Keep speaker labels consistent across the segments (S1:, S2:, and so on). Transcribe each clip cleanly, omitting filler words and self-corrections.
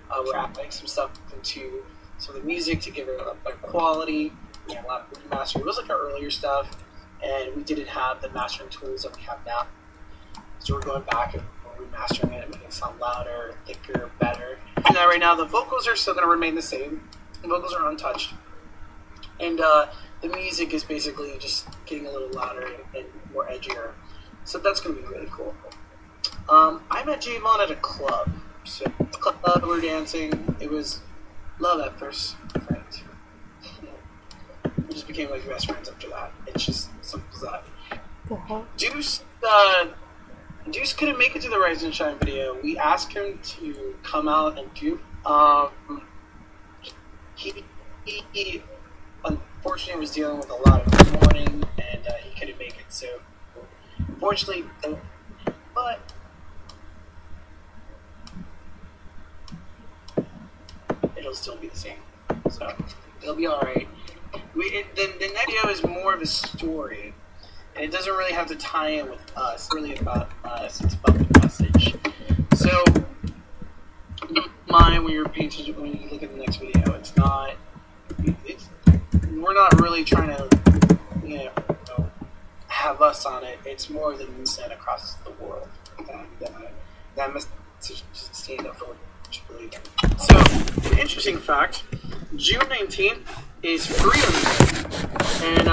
S1: We're adding some stuff into some of the music to give it a better quality. We had a lot of remastering. It was like our earlier stuff, and we didn't have the mastering tools that we have now. So we're going back and remastering it and making it sound louder, thicker, better. And right now, the vocals are still going to remain the same. The vocals are untouched. And the music is basically just getting a little louder and more edgier. So that's going to be really cool. I met Javon at a club. So club, we were dancing. It was love at first sight. We just became like best friends after that. It's just simple as that. Deuce couldn't make it to the Rise and Shine video. We asked him to come out and do. He unfortunately was dealing with a lot of morning, and he couldn't make it. So, fortunately, but it'll still be the same. So it'll be all right. The next video is more of a story. And it doesn't really have to tie in with us. It's really about us. It's about the message. So, don't mind when you're paying attention when you look at the next video. It's not. We're not really trying to, have us on it. It's more than we send across the world. That message should stand up for what you believe in. So, an interesting fact: June 19th is Freedom Day, and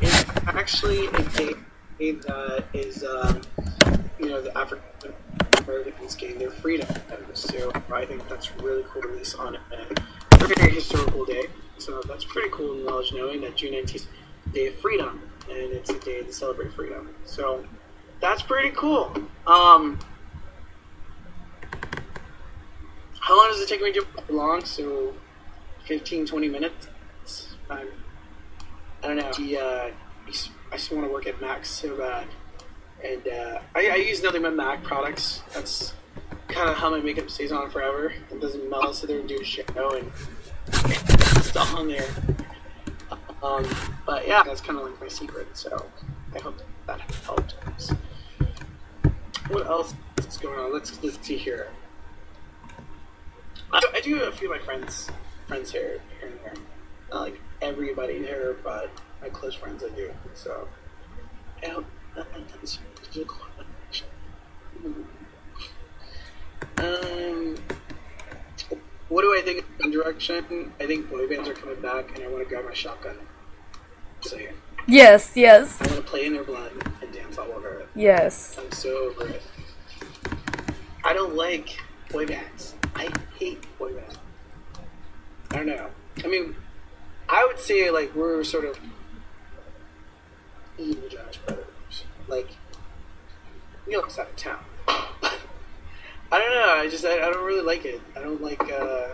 S1: it's actually a day that is, the African Americans gain their freedom. So I think that's really cool to release on a very historical day. So that's pretty cool knowledge, knowing that June 19th is the Day of Freedom, and it's a day to celebrate freedom. So that's pretty cool. How long does it take me to long? So 15-20 minutes. I don't know. I just want to work at Mac so bad, and I use nothing but Mac products. That's kind of how my makeup stays on forever. It doesn't melt. I'll sit there and do a show, and it's still on there. But yeah, that's kind of like my secret. So I hope that helped. What else is going on? Let's see here. I do have a few of my friends here and there. Not like everybody here, but my close friends I do. So I hope that's what do I think of One Direction? I think boy bands are coming back, and I want to grab my shotgun. So yeah.
S2: Yes.
S1: I want to play in their blood and dance all over it.
S2: Yes.
S1: I'm so over it. I don't like boy bands. I hate boy bands. I don't know. I mean, I would say like we're sort of evil Josh Brothers. Like, you know, it's out of town. I don't know. I don't really like it. I don't like. I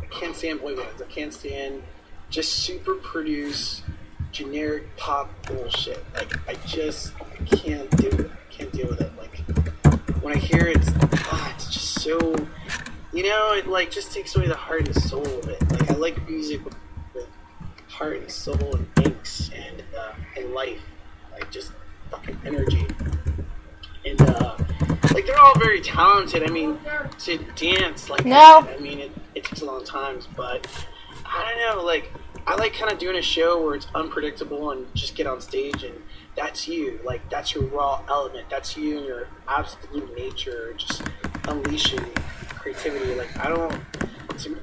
S1: can't stand boy bands. I can't stand just super produced generic pop bullshit. Like I can't do it. I can't deal with it. Like when I hear it, it's just so. It like just takes away the heart and soul of it. Like I like music with heart and soul and angst and life, like just fucking energy. And like they're all very talented. I mean, to dance like that, I mean it takes a long time, but I don't know. Like I like kind of doing a show where it's unpredictable and just get on stage and that's you. Like that's your raw element. That's you and your absolute nature, just unleashing creativity. Like I don't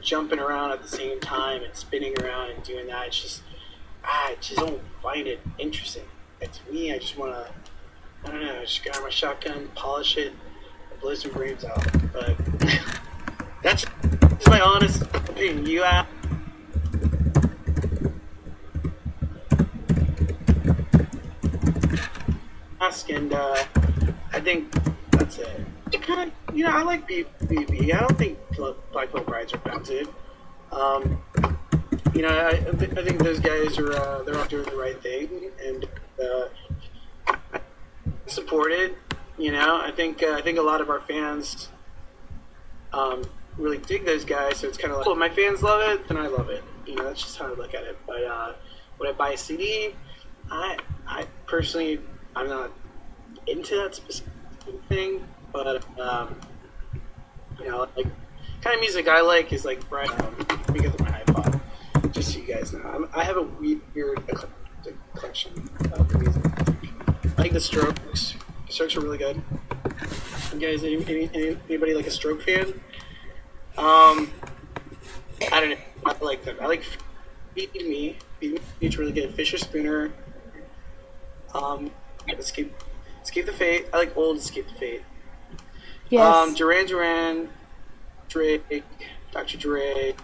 S1: jumping around at the same time and spinning around and doing that. It's just I just don't find it interesting. It's me. I just want to. I don't know. Just grab my shotgun, polish it, and blow some brains out. But that's my honest opinion. You ask. And I think that's it. It kind of, I like B.O.T.D.F. I don't think Black Veil Brides are talented. I think those guys are they're all doing the right thing and support it. I think a lot of our fans really dig those guys. So it's kind of like, well, my fans love it, then I love it. That's just how I look at it. But when I buy a CD, I personally, I'm not into that specific thing, but like, kind of music I like is like right. Let me get to my iPod, just so you guys know. I have a weird collection of music. I like the Strokes. The Strokes are really good. You guys, anybody like a Stroke fan? I don't know. I like them. I like Beat Me. Beat Me is really good. Fisher Spooner. Escape the Fate. I like old Escape the Fate.
S2: Yes.
S1: Duran Duran, Drake, Dr. Dre,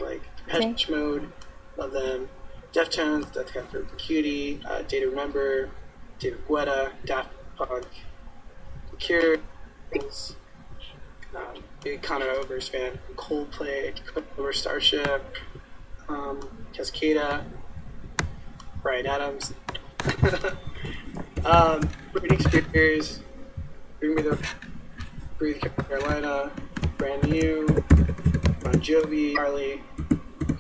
S1: like Depeche Mode, love them. Deftones, Death Cab for Cutie, Day to Remember, David Guetta, Daft Punk, The Cure, big Conor Oberst fan, Coldplay, Over Starship, Cascada, Bryan Adams, Britney Spears, Breathe Carolina, Brand New, Bon Jovi, Harley,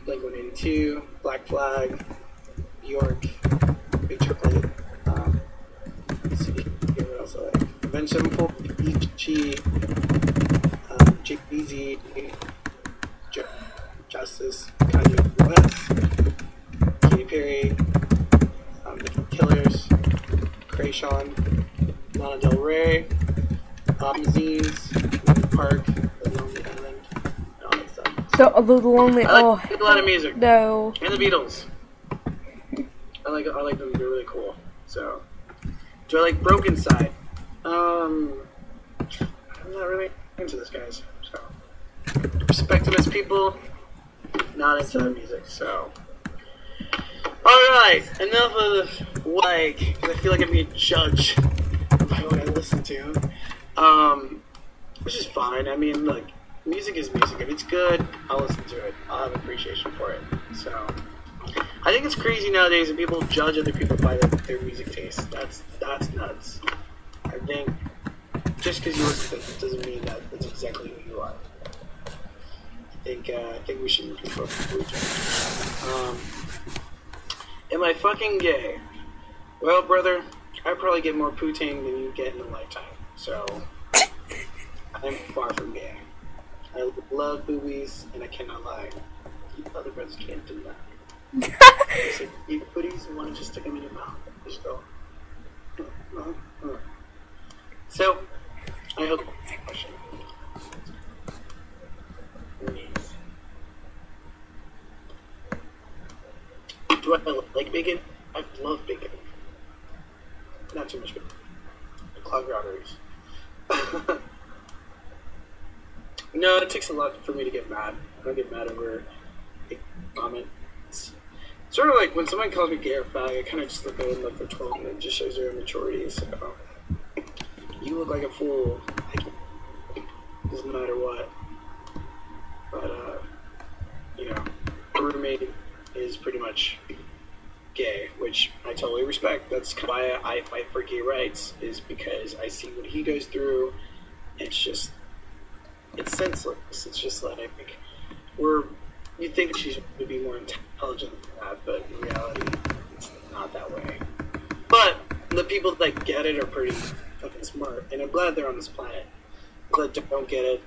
S1: Blink-182, Black Flag, Bjork, Big Triple, let's see what else I like. Avenged Sevenfold, E.G., Jake Beezy, Justice, Kanye West, Katy Perry, The Killers, Krayshawn, Lana Del Rey, Zines, Park, The Lonely Island, and all that stuff.
S2: The Lonely.
S1: I like a lot of music.
S2: No.
S1: And the Beatles. I like them. They're really cool. So, do I like Broken Side? I'm not really into this, guys. So, respect them as people, not into their music. So, all right, enough of like, because I feel like I'm being judged by what I listen to. Which is fine. I mean, like, music is music. If it's good, I'll listen to it. I'll have appreciation for it. So, I think it's crazy nowadays that people judge other people by their music taste. That's nuts. I think just because you listen to it doesn't mean that that's exactly who you are. I think we should be focused on each other. Am I fucking gay? Well, brother, I probably get more poutine than you get in a lifetime. So, I'm far from gay. I love boobies, and I cannot lie. You other brothers can't do that. It's like, eat booties and want to just stick them in your mouth. Just go. So, I hope question. Do I like bacon? I love bacon. Not too much bacon. Clogged arteries. No, it takes a lot for me to get mad. I don't get mad over a comment. It's sort of like when someone calls me gay or fag, I kind of just look at them like they're 12 and it just shows their immaturity. So, you look like a fool. Doesn't matter what. But, you know, a roommate is pretty much gay, which I totally respect. That's kind of why I fight for gay rights, is because I see what he goes through. It's just, it's senseless. It's just like, you'd think that she would be more intelligent than that, but in reality, it's not that way. But the people that get it are pretty fucking smart, and I'm glad they're on this planet. But don't get it,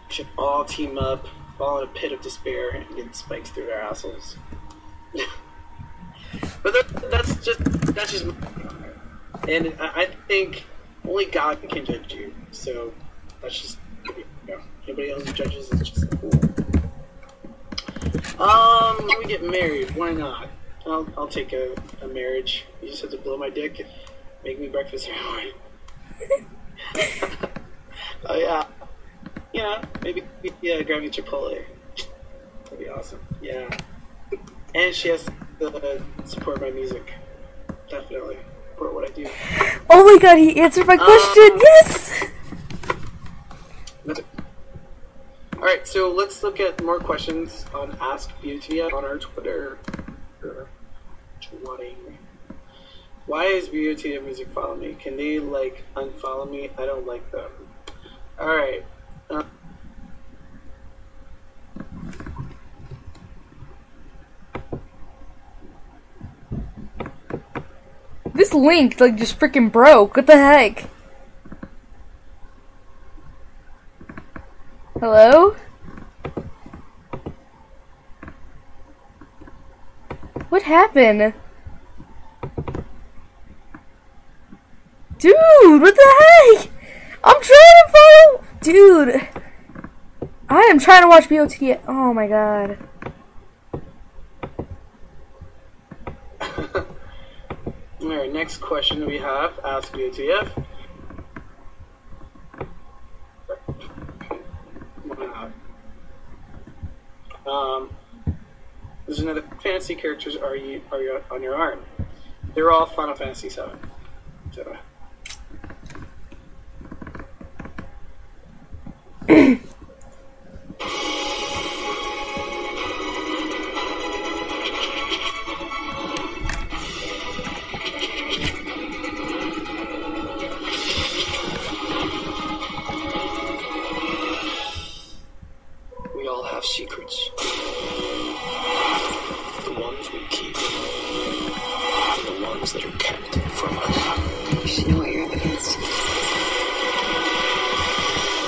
S1: should all team up, fall in a pit of despair, and get spikes through their assholes. But that's just and I think only God can judge you. So that's just, you know, anybody else who judges is just cool. Let me get married. Why not? I'll take a marriage. You just have to blow my dick and make me breakfast every morning. Oh yeah. Yeah, maybe grab me Chipotle. That'd be awesome. Yeah. And she has to support my music. Definitely. Support what I do.
S2: Oh my god, he answered my question! Yes!
S1: Alright, so let's look at more questions on Ask B.O.T.D.F on our Twitter. Why is B.O.T.D.F music follow me? Can they, like, unfollow me? I don't like them. Alright.
S2: This link, like, just freaking broke. What the heck? Hello? What happened? Dude, what the heck? I'm trying to follow. Dude. I am trying to watch B.O.T.D.F. Oh my god.
S1: Alright, next question we have, ask B.O.T.D.F. There's another fantasy characters are you on your arm. They're all Final Fantasy 7. So
S3: we all have secrets. The ones we keep. And the ones that are kept from us.
S4: You should know what you're up against.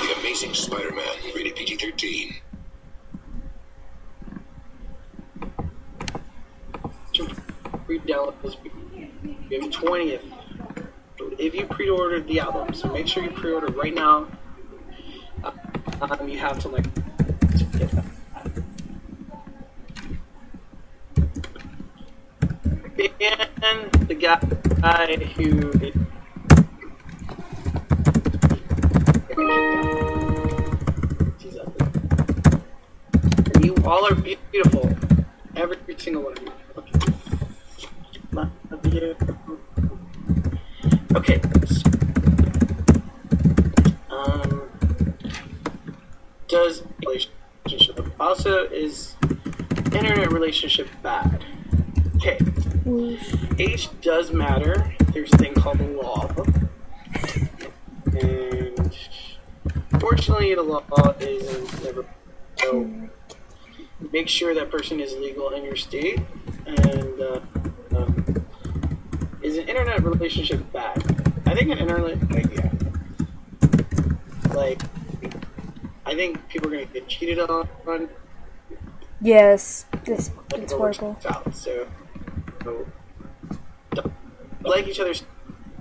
S3: The Amazing Spider-Man, rated PG-13.
S1: pre-download this. We have 20th. If you pre-ordered the album, so make sure you pre-order right now. You have to get that. And the guy who he's ugly. And you all are beautiful. Every single one of you. Okay. Does relationship also is internet relationship bad? Okay. Age does matter. There's a thing called the law. And fortunately the law is never so make sure that person is legal in your state. And is an internet relationship bad? I think an internet yeah. Like I think people are gonna get cheated on.
S2: Yes, it's horrible.
S1: So don't like each other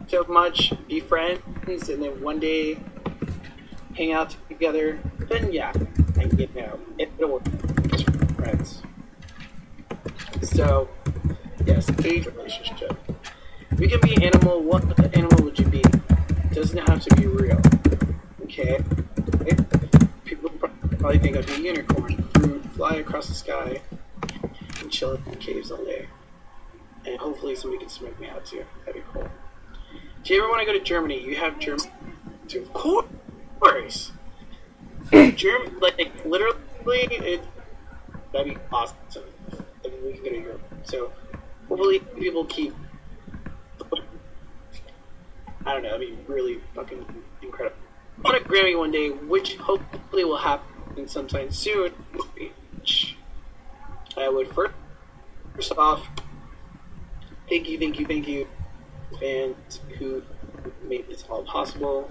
S1: so much, be friends, and then one day hang out together. Then yeah, and it'll work as friends. So yes, age relationship. If you can be an animal, what animal would you be? It doesn't have to be real. Okay. People probably think I'd be a unicorn, fly across the sky, and chill in caves all day. And hopefully somebody can smoke me out too. That'd be cool. Do you ever want to go to Germany? You have Germany too. Of course. Germany, like literally, that'd be awesome. I mean, we can go to Europe. So hopefully people keep. I don't know. That'd be really fucking incredible. I want a Grammy one day, which hopefully will happen sometime soon. Which I would first off. Thank you, fans who made this all possible.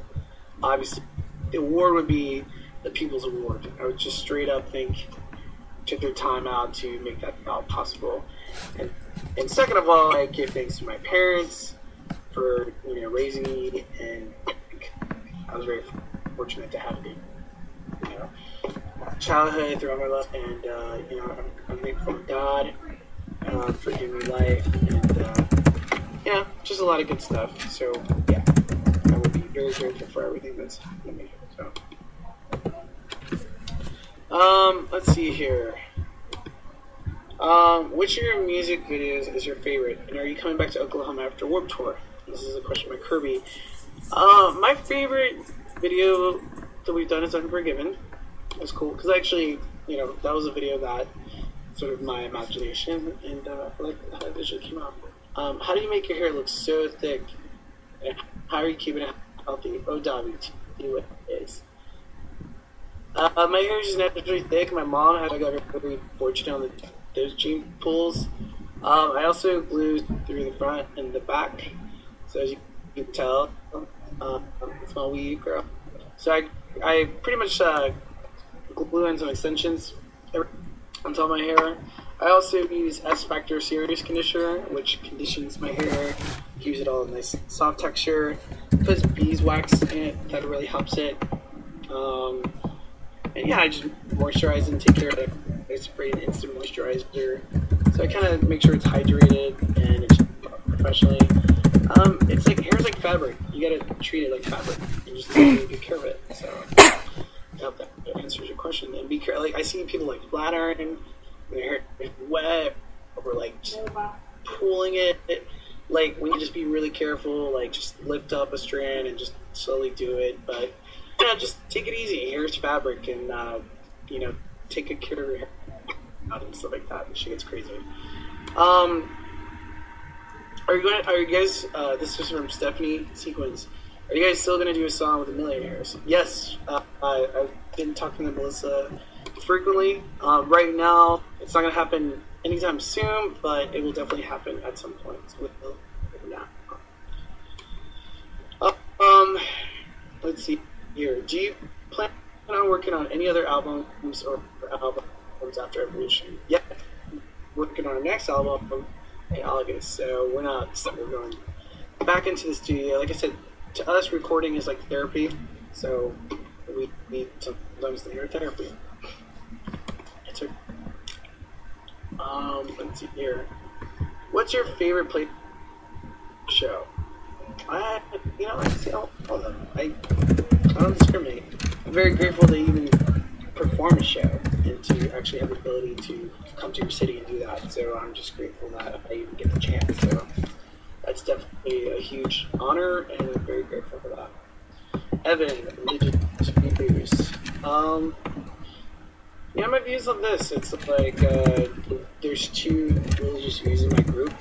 S1: Obviously, the award would be the People's Award. I would just straight up took their time out to make that all possible. And second of all, I give thanks to my parents for raising me, and I was very fortunate to have childhood throughout my life, and I'm thankful to God for giving me life, and just a lot of good stuff. So yeah, I would be very grateful for everything that's happened to me. So let's see here. Which of your music videos is your favorite, and are you coming back to Oklahoma after Warped Tour? This is a question by Kirby. My favorite video that we've done is Unforgiven. It was cool because actually, that was a video that sort of my imagination, and I feel like how it visually came out. How do you make your hair look so thick? And how are you keeping it healthy? Oh, Dahvie, what it is. My hair is just naturally thick. My mom had got very fortunate on those gene pools. I also glue through the front and the back, so as you can tell, it's my weave girl. So I pretty much glue and some extensions on top of my hair. I also use S Factor Serious Conditioner, which conditions my hair, gives it all a nice soft texture. Puts beeswax in it, that really helps it. And yeah, I just moisturize and take care of it. I spray an instant moisturizer, so I kind of make sure it's hydrated and it's professionally. It's like hair's like fabric. You gotta treat it like fabric. You just take good care of it. So I hope that answers your question. And be careful. Like I see people like flat ironing their hair is wet, or like just pulling it. Like when you just be really careful, like just lift up a strand and just slowly do it. But yeah, just take it easy. Hair's fabric, and take good care of your hair and stuff like that. She gets crazy. Are you guys? This is from Stephanie Sequence. Are you guys still gonna do a song with the Millionaires? Yes. I've been talking to Melissa frequently. Right now, it's not gonna happen anytime soon, but it will definitely happen at some point. So let's see here. Do you plan on working on any other albums or albums after Evolution? Yeah, working on our next album in August. So we're going back into the studio. Like I said, to us, recording is like therapy. So we need sometimes to hear therapy. It's a let's see here. What's your favorite play show? I don't discriminate. I'm very grateful to even perform a show and to actually have the ability to come to your city and do that. So I'm just grateful that I even get the chance. So that's definitely a huge honor, and I'm very grateful for that. Evan, religious views. My views on this. It's like there's two religious views in my group.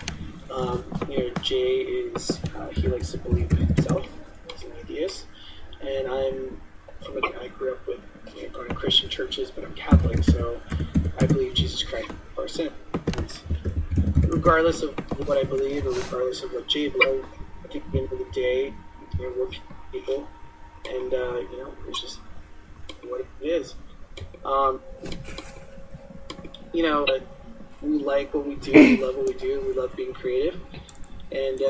S1: Jay is he likes to believe in himself. He's an atheist, and I grew up with going to Christian churches, but I'm Catholic, so I believe Jesus Christ for our sins. Regardless of what I believe, or regardless of what Jay believes, I think at the end of the day, we're people, and it's just what it is. We like what we do, we love what we do, we love being creative, and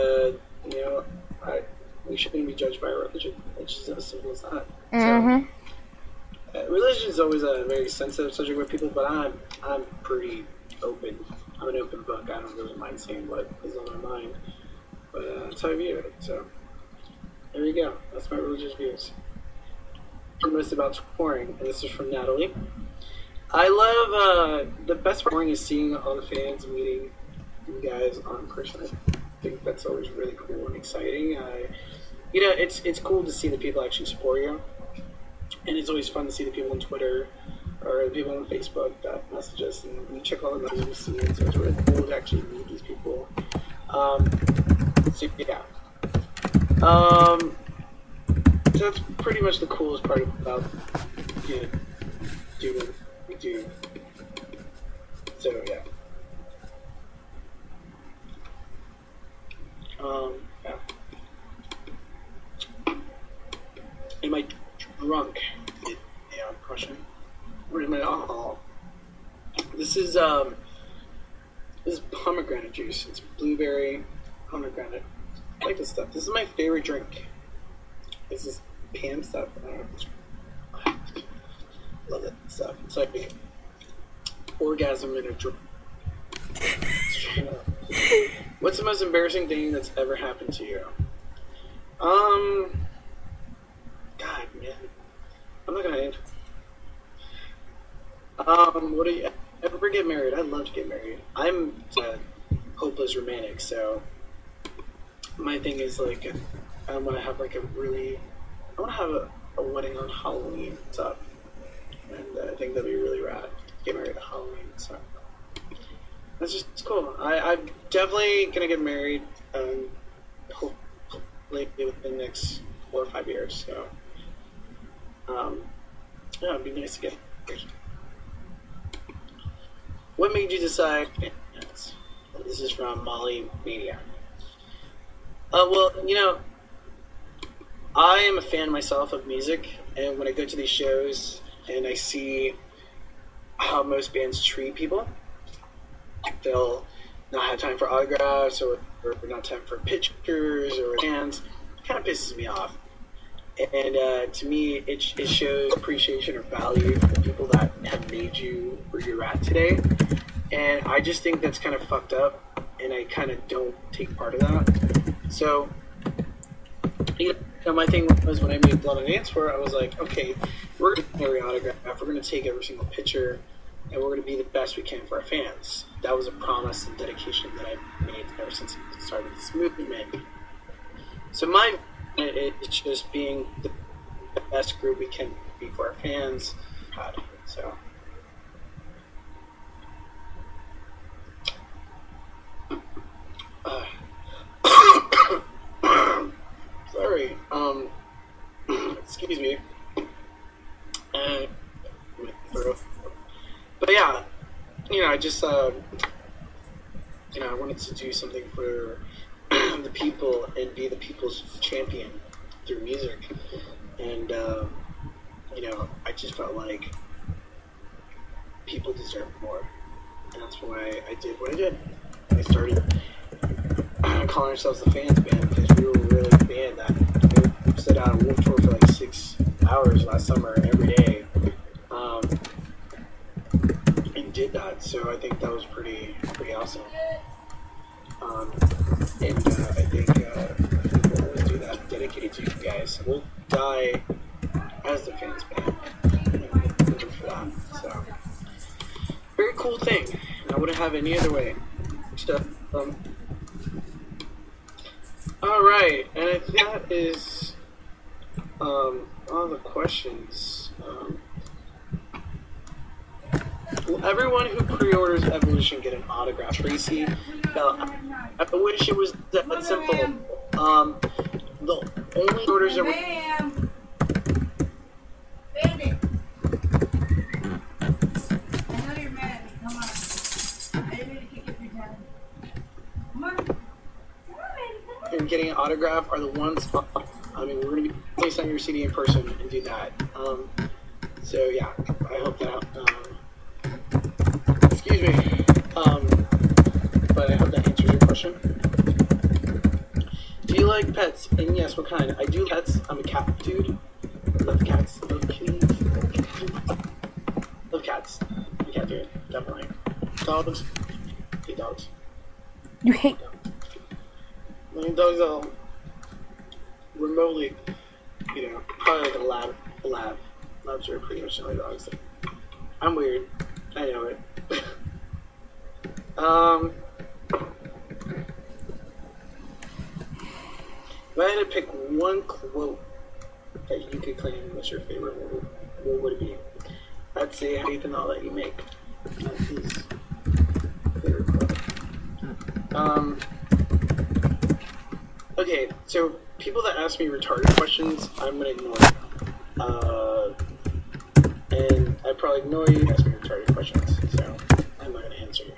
S1: we shouldn't be judged by our religion. It's just as simple as that.
S2: Mm-hmm.
S1: So, religion is always a very sensitive subject with people, but I'm pretty open. I'm an open book. I don't really mind saying what is on my mind, but that's how I view it. So there you go. That's my religious views. Most about touring, and this is from Natalie. I love the best part of touring is seeing all the fans and meeting you guys on person. I think that's always really cool and exciting. It's cool to see the people actually support you, and it's always fun to see the people on Twitter or the people on Facebook that message us, and we check all the messages we see, and so it's really cool to actually meet these people. So that's pretty much the coolest part about doing what we do. So yeah. Am I drunk? Yeah, question. Where's my alcohol? This is pomegranate juice. It's blueberry pomegranate. I like this stuff. This is my favorite drink. This is Pam stuff. I love that stuff. It's like orgasm in a drink. What's the most embarrassing thing that's ever happened to you? God, man. I'm not gonna answer. What do you ever get married? I'd love to get married. I'm a hopeless romantic, so my thing is like I want to have a wedding on Halloween. What's up? And I think that'd be really rad. Get married on Halloween. So that's just cool. I'm definitely gonna get married. Hopefully within the next 4 or 5 years. So it'd be nice to get married. What made you decide? This is from Molly Mania. I am a fan myself of music, and when I go to these shows, and I see how most bands treat people. They'll not have time for autographs or not time for pictures or fans. It kind of pisses me off. And to me, it shows appreciation or value for the people that have made you where you're at today. And I just think that's kind of fucked up, and I kind of don't take part of that. So, my thing was when I made Blood on Dance Floor, I was like, okay, we're going to take every autograph, we're going to take every single picture, and we're going to be the best we can for our fans. That was a promise and dedication that I made ever since I started this movement. So it's just being the best group we can be for our fans. So, sorry. Excuse me. But yeah, I just I wanted to do something for the people and be the people's champion through music, and I just felt like people deserve more, and that's why I did what I did. I started calling ourselves the Fans Band because we were really a band that set out on Warped Tour for like 6 hours last summer every day, and did that. So I think that was pretty awesome. And I think we'll always do that, dedicated to you guys. We'll die as the Fans Band. For that. So, very cool thing. I wouldn't have it any other way. So, alright, and I think that is all the questions. Will everyone who pre-orders Evolution get an autograph? Tracy, I wish it was that simple. The only orders that were...
S4: Bandit! I know you're mad at me. Come on. I didn't mean to kick it 3 times. Come on. Come on, baby. Come on.
S1: And getting an autograph are the ones... we're going to be placed on your CD in person and do that. So, yeah, I hope that... excuse me. But I hope that answers your question. Do you like pets? And yes, what kind? I do pets. I'm a cat dude. I love cats. I love kitties. Love cats. I'm a cat dude. Definitely. Dogs. Hate dogs.
S2: You hate...
S1: I mean, dogs are remotely, probably like a lab. Labs are pretty much the only dogs. I'm weird. I know it. If I had to pick one quote that you could claim was your favorite, what would it be? I'd say, "How do you think all that you make?" That's his favorite quote. Okay, so people that ask me retarded questions, I'm gonna ignore. And I probably ignore you ask me retarded questions, so I'm not gonna answer you.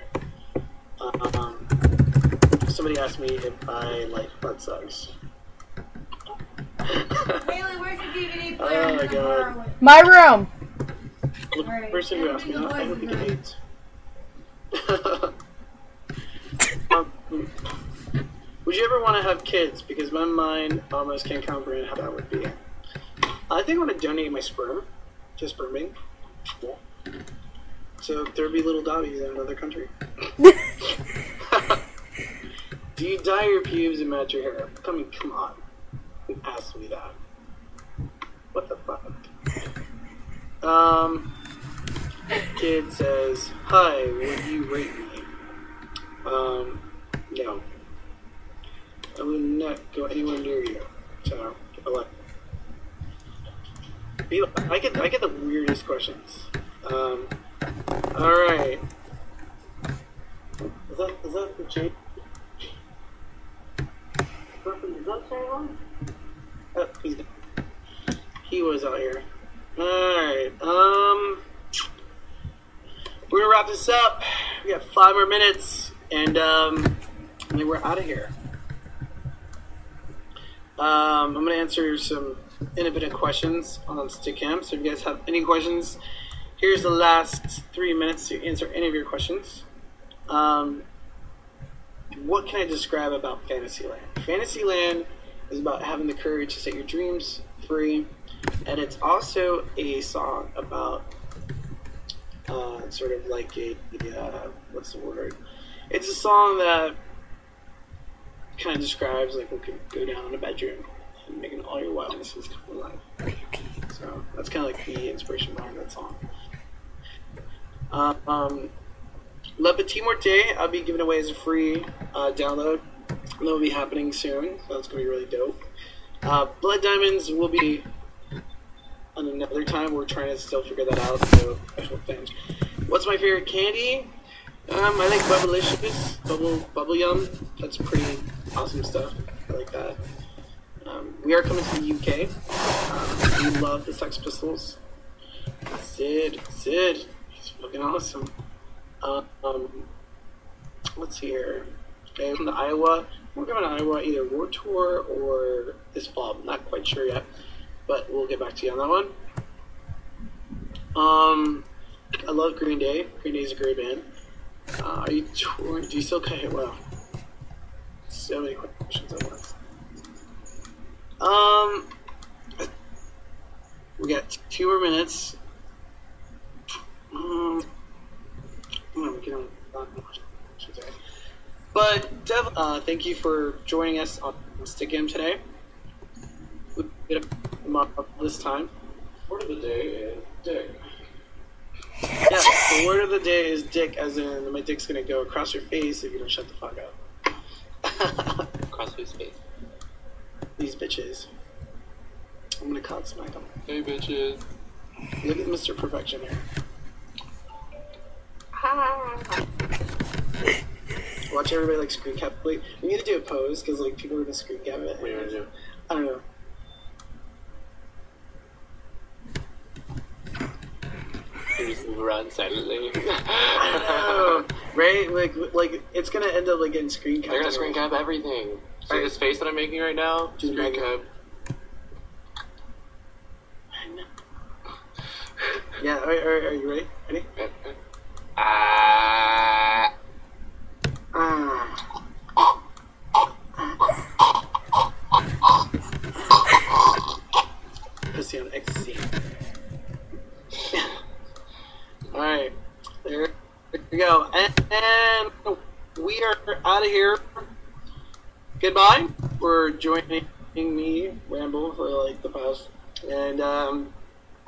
S1: Somebody asked me if I like butt sucks.
S4: Haley, where's the DVD player?
S1: Oh my god.
S2: My room.
S1: The person who asked me that, I hope he can hate. Would you ever want to have kids? Because my mind almost can't comprehend how that would be. I think I want to donate my sperm to sperm bank. Yeah. So there'd be little Dahvies in another country. Do you dye your pubes and match your hair? Come on. Who asked me that? What the fuck? Kid says, "Hi, would you rate me?" No. I would not go anywhere near you. So, I get the weirdest questions. Alright. Is that the Jake? Is that Sharon? Oh, he's dead. He was out here. Alright, we're gonna wrap this up. We got 5 more minutes, and then we're out of here. I'm gonna answer some independent questions on Stickam. So if you guys have any questions, here's the last 3 minutes to answer any of your questions. What can I describe about Fantasyland? Fantasyland is about having the courage to set your dreams free, and it's also a song about sort of like what's the word? It's a song that kind of describes like what could go down in a bedroom and making all your wildnesses come to life. So that's kind of like the inspiration behind that song. Le Pt.2, I'll be giving away as a free download. That will be happening soon, so that's going to be really dope. Blood Diamonds will be on another time. We're trying to still figure that out, so special things. What's my favorite candy? I like Bubblicious, Bubble Yum. That's pretty awesome stuff. I like that. We are coming to the UK. We love the Sex Pistols. Sid, he's fucking awesome. Let's see here. Okay, from the Iowa. We're going to Iowa either World Tour or this fall. I'm not quite sure yet, but we'll get back to you on that one. I love Green Day. Green Day is a great band. Are you touring? Do you still okay? Wow. So many questions at once. We got 2 more minutes. But Dev, thank you for joining us on Stickam today. We did a month this time.
S3: Word of the day is dick.
S1: Yeah, the word of the day is dick, as in my dick's gonna go across your face if you don't shut the fuck up.
S3: Across whose face?
S1: These bitches. I'm gonna cock smack them.
S3: Hey bitches.
S1: Look at Mr. Perfection here. Watch everybody like screen cap. Wait, we need to do a pose because like people are gonna screen cap it.
S3: What do you want to do?
S1: I don't know.
S3: You just run silently.
S1: I know, right? Like it's gonna end up like getting screen cap.
S3: They're gonna screen cap everything. See
S1: Right.
S3: this face that I'm making right now?
S1: Just
S3: Screen
S1: make
S3: cap.
S1: Yeah, are you ready? Ready?
S3: Ah.
S1: Pussy on ecstasy. Alright, there we go. And we are out of here. Goodbye for joining me, Ramble, for like the past. And,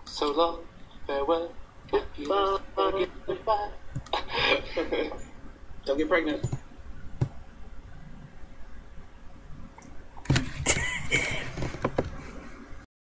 S3: So long. Farewell.
S1: goodbye.
S3: Goodbye.
S1: Don't get pregnant.